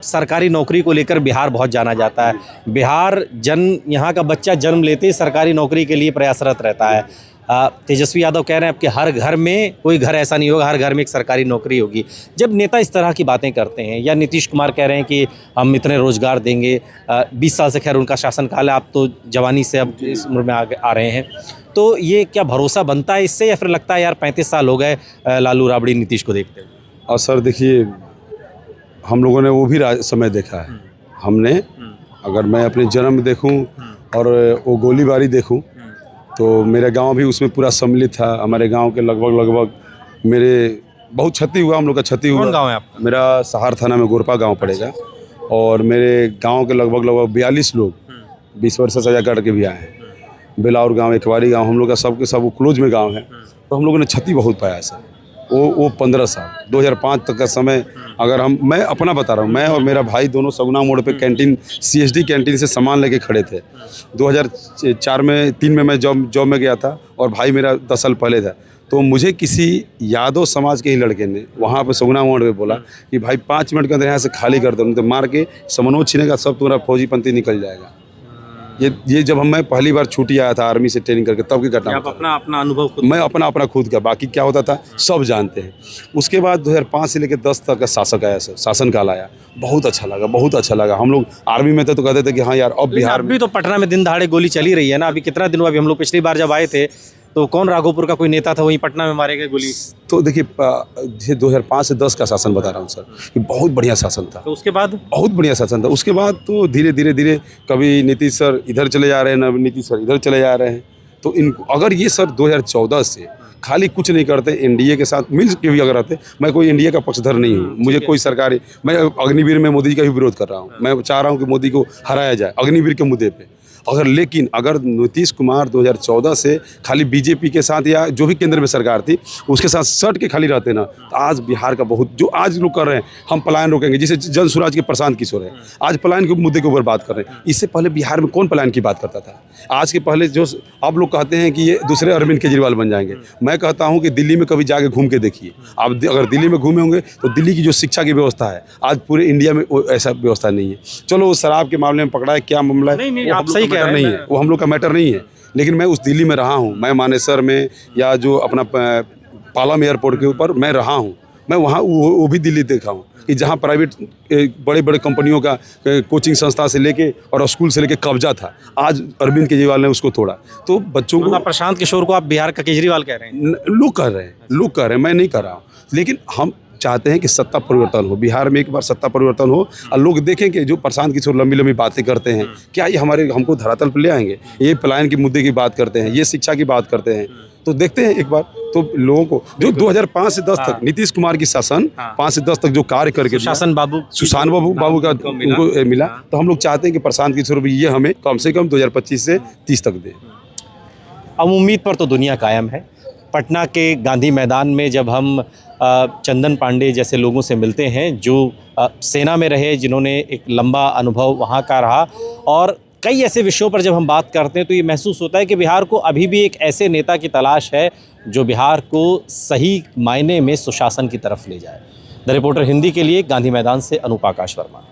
सरकारी नौकरी को लेकर बिहार बहुत जाना जाता है। बिहार यहाँ का बच्चा जन्म लेते ही सरकारी नौकरी के लिए प्रयासरत रहता है। तेजस्वी यादव कह रहे हैं आपके हर घर में, कोई घर ऐसा नहीं होगा, हर घर में एक सरकारी नौकरी होगी। जब नेता इस तरह की बातें करते हैं, या नीतीश कुमार कह रहे हैं कि हम इतने रोजगार देंगे, 20 साल से खैर उनका शासनकाल है, आप तो जवानी से अब इस उम्र में आ रहे हैं, तो ये क्या भरोसा बनता है इससे, या फिर लगता है यार 35 साल हो गए लालू राबड़ी नीतीश को देखते हुए? और सर देखिए, हम लोगों ने वो भी समय देखा है। हमने, अगर मैं अपने जन्म में देखूं और वो गोलीबारी देखूं, तो मेरे गांव भी उसमें पूरा सम्मिलित था। हमारे गांव के लगभग मेरे बहुत क्षति हुआ, हम लोग का क्षति हुआ। कौन गांव है आपका? मेरा सहार थाना में गोरपा गांव पड़ेगा। और मेरे गांव के लगभग 42 लोग 20 वर्ष से सजा काट के भी आए हैं। बेलाउर गांव, एकवारी गांव, हम लोग का सबके सब क्लोज में गाँव है। तो हम लोगों ने क्षति बहुत पाया सर। वो 15 साल 2005 तक का समय, अगर मैं अपना बता रहा हूँ, मैं और मेरा भाई दोनों सगुना मोड़ पे कैंटीन, CSD कैंटीन से सामान लेके खड़े थे। 2003 में मैं जॉब में गया था और भाई मेरा 10 साल पहले था। तो मुझे किसी यादव समाज के ही लड़के ने वहाँ पे सगुना मोड़ पे बोला कि भाई 5 मिनट के अंदर यहाँ से खाली कर दो, तो मार के समनोज छीनेगा, सब तुम्हारा फौजी पंथी निकल जाएगा। ये जब मैं पहली बार छुट्टी आया था आर्मी से ट्रेनिंग करके, तब की घटना। आप अपना अनुभव खुद? मैं अपना खुद का, बाकी क्या होता था सब जानते हैं। उसके बाद 2005 से लेकर 10 तक का शासक आया सर, शासनकाल आया, बहुत अच्छा लगा। हम लोग आर्मी में थे तो कहते थे कि हाँ यार अब बिहार में भी तो पटना में दिन दहाड़े गोली चली रही है ना। अभी कितना दिन हुआ? अभी हम लोग पिछली बार जब आए थे तो कौन राघोपुर का कोई नेता था, वहीं पटना में मारे गए गोली। तो देखिए, 2005 से 10 का शासन बता रहा हूँ सर, कि बहुत बढ़िया शासन था। तो उसके बाद बहुत बढ़िया शासन था। उसके बाद तो धीरे कभी नीतीश सर इधर चले जा रहे हैं, ना नीतीश सर इधर चले जा रहे हैं। तो अगर ये सर 2014 से खाली कुछ नहीं करते, एनडीए के साथ मिल के भी अगर रहते, मैं कोई एनडीए का पक्षधर नहीं हूँ। मुझे कोई सरकारी, मैं अग्निवीर में मोदी जी का भी विरोध कर रहा हूँ। मैं चाह रहा हूँ कि मोदी को हराया जाए अग्निवीर के मुद्दे पे। लेकिन अगर नीतीश कुमार 2014 से खाली बीजेपी के साथ या जो भी केंद्र में सरकार थी उसके साथ सट के खाली रहते ना, तो आज बिहार का बहुत, जो आज लोग कर रहे हैं, हम पलायन रोकेंगे, जिसे जन स्वराज के प्रशांत किशोर हैं, आज पलायन के मुद्दे के ऊपर बात कर रहे हैं। इससे पहले बिहार में कौन पलायन की बात करता था? आज के पहले जो आप लोग कहते हैं कि ये दूसरे अरविंद केजरीवाल बन जाएंगे, मैं कहता हूँ कि दिल्ली में कभी जाके घूम के देखिए। आप अगर दिल्ली में घूमे होंगे तो दिल्ली की जो शिक्षा की व्यवस्था है, आज पूरे इंडिया में ऐसा व्यवस्था नहीं है। चलो शराब के मामले में पकड़ा है, क्या मामला है, नहीं, आप सही कह रहे हैं, नहीं है, वो हम लोग का मैटर नहीं है। लेकिन मैं उस दिल्ली में रहा हूँ, मैं मानेसर में या जो अपना पालम एयरपोर्ट के ऊपर मैं रहा हूँ। मैं वहाँ वो भी दिल्ली देखा हूँ कि जहाँ प्राइवेट बड़े कंपनियों का कोचिंग संस्था से लेके और स्कूल से लेके कब्जा था, आज अरविंद केजरीवाल ने उसको तोड़ा। तो बच्चों को, प्रशांत किशोर को आप बिहार का केजरीवाल कह रहे हैं? लोग कह रहे हैं, मैं नहीं कर रहा हूँ। लेकिन हम चाहते हैं कि सत्ता परिवर्तन हो, बिहार में एक बार सत्ता परिवर्तन हो और लोग देखें कि जो प्रशांत किशोर लंबी बातें करते हैं, क्या ये हमको धरातल पर ले आएंगे? ये पलायन के मुद्दे की बात करते हैं, ये शिक्षा की बात करते हैं, तो देखते हैं एक बार। तो लोगों को जो 2005 से 10 तक नीतीश कुमार की शासन, 5 से 10 तक जो कार्य करके सुशांत बाबू का उनको मिला, तो हम लोग चाहते हैं कि प्रशांत किशोर भी ये हमें कम से कम 2025 से 30 तक दे। अब उम्मीद पर तो दुनिया कायम है। पटना के गांधी मैदान में जब हम चंदन पांडे जैसे लोगों से मिलते हैं, जो सेना में रहे, जिन्होंने एक लंबा अनुभव वहाँ का रहा, और कई ऐसे विषयों पर जब हम बात करते हैं तो ये महसूस होता है कि बिहार को अभी भी एक ऐसे नेता की तलाश है जो बिहार को सही मायने में सुशासन की तरफ ले जाए। द रिपोर्टर हिंदी के लिए गांधी मैदान से अनूप आकाश वर्मा।